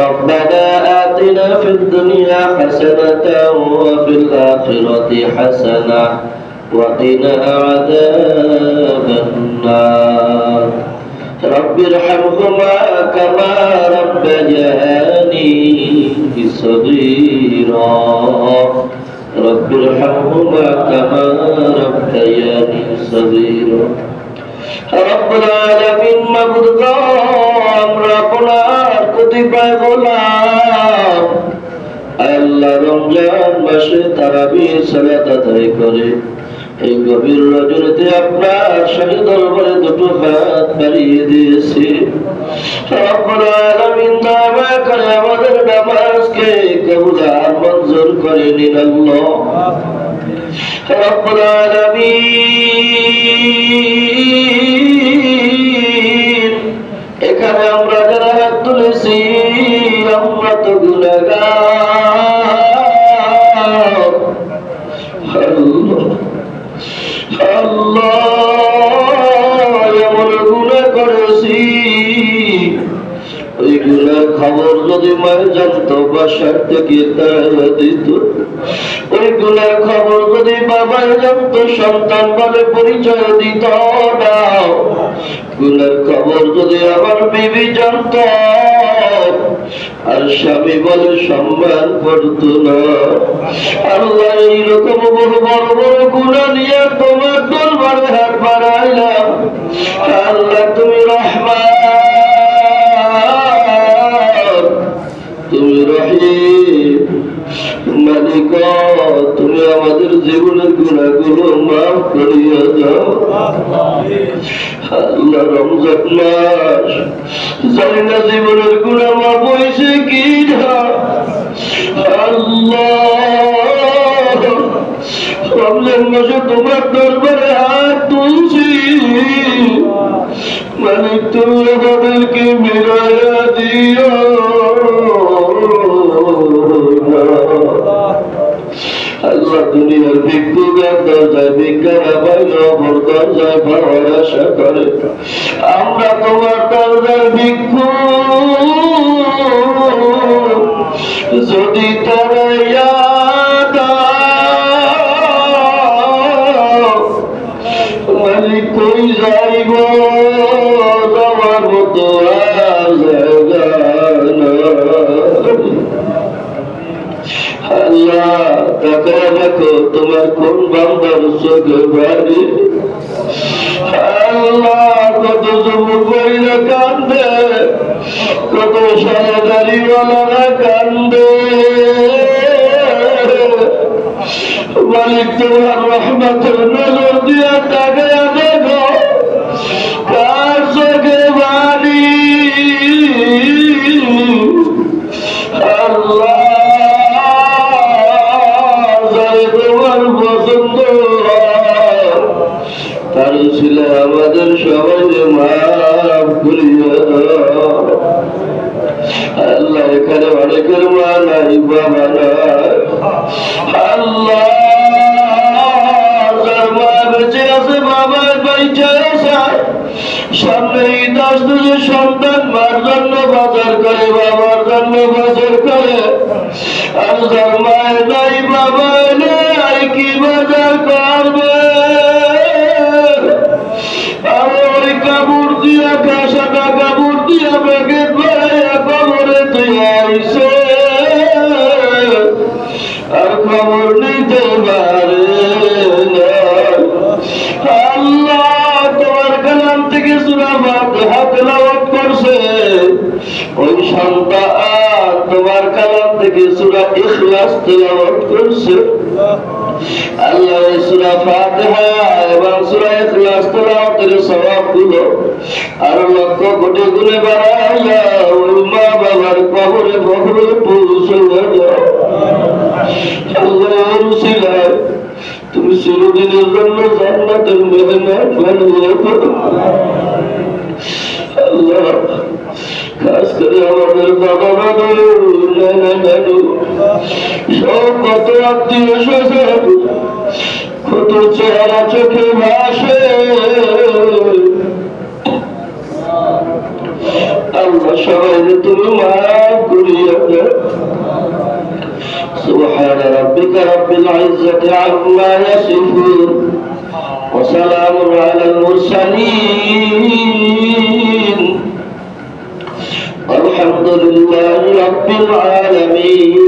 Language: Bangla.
ربنا آتنا في الدنيا حسنة وفي الآخرة حسنة وقنا عذاب النار رب ارحمهما كما ربياني صغيرا رب ارحمهما كما ربياني صغيرا رب العالمين মাবুদ আমরা আপনার কতিপয় গোলাম আল্লাহ রমজান মাসে তারাবিহ সালাত আদায় করে এই গভীর রজনীতে আপনার শাহী দরবারে দুটো হাত বাড়িয়ে দিয়েছি রব্বুল আলামিন দয়া করে আমাদের নামাজকে কবুল আর মঞ্জুর করে নিন আল্লাহ রব্বুল আলামিন এখানে আমরা যারা হাত তুলেছি আমরা তো গুনাহগার আল্লাহ এমন গুনাহ করেছি ওই গুনার খবর যদি মায়ের জানতো বাসার থেকে তাড়া দিত ওই গুনার খবর যদি বাবার জানতো সন্তান বলে পরিচয় দিত না গুনার খবর যদি আমার বিবি জানত আর স্বামী বলে সম্মান করতো না আল্লাহ এইরকম বড় বড় বড় গুনাহ নিয়ে তোমার দরবারে হাত বাড়াইলাম আল্লাহ তুমি রহমান তুমি রহিম মালিক তুমি আমাদের জীবনের গুনাহগুলো মাফ করিয়া দাও আল্লাহ রমজান মাস জানি না জীবনের গুনাহ মাফ হয়েছে কি না আল্লাহ রমজান মাসে তোমার দরবারে হাত তুলছি মালিক তুমি আমাদেরকে মিলাইয়া দিও আল্লাহ দুনিয়ার ভিক্ষুকের দরজায় ভিক্ষা না পাইলে অপর দরজায় পাওয়ার আশা করে আমরা তোমার দরজার ভিক্ষু যদি তারা মালিক কই যাইব যাওয়ার মতো আল্লাহ তাকে দেখো তোমার কোন বান্দার চোখে বাড়ি আল্লাহ কত যুবক ভাইরা কান্দে কত সারাদারিওয়ালারা কান্দে মালিক তোমার রহমতের নজর দিয়া তাকায়া দেখো কার চোখে বাড়ি আল্লাহ তার ছিল আমাদের সবাইকে মাফ করিয়া আল্লাহ এখানে অনেকের মা নাই বাবা নাই আল্লাহ যার মা বেঁচে আছে বাবা বেঁচে আছে সামনে এই 10 দিনের সন্তান মার জন্য বাজার করে বাবার জন্য বাজার করে আর যার মায়ের নাই বাবা নাই কি বাজার করবে আমার কাপড় দিয়া কাঁসাটা কাপড় দিয়া প্যাকেট বাড়াইয়া কবরে দিয়ে আইছে আর খবর নিতে পারে আল্লাহ তোমার কালাম থেকে সূরা ফাতিহা তেলাওয়াত করছে ওই সন্তান তোমার কালাম থেকে সূরা ইখলাস তেলাওয়াত করছে আল্লাহ সূরা ফাতিহা এবং সূরা ইখলাস তেলাওয়াতের সওয়াবগুলো আর লক্ষ কোটি গুণে বাড়াইয়া ওই মা বাবার কবরে বহরে পৌঁছে দাও আল্লাহর উসিলায় তুমি চিরদিনের জন্য জান্নাতের মেহমান বানিয়ে দাও আল্লাহ খাস করে আমাদের বাবা দাদু নানা দাদু সব কত আত্মীয় স্বজন কত চেহারা চোখে ভাসে আল্লাহ সবাই তুমি মাফ করিয়া ربك رب العزة عما يصفون وسلام على المرسلين الحمد لله رب العالمين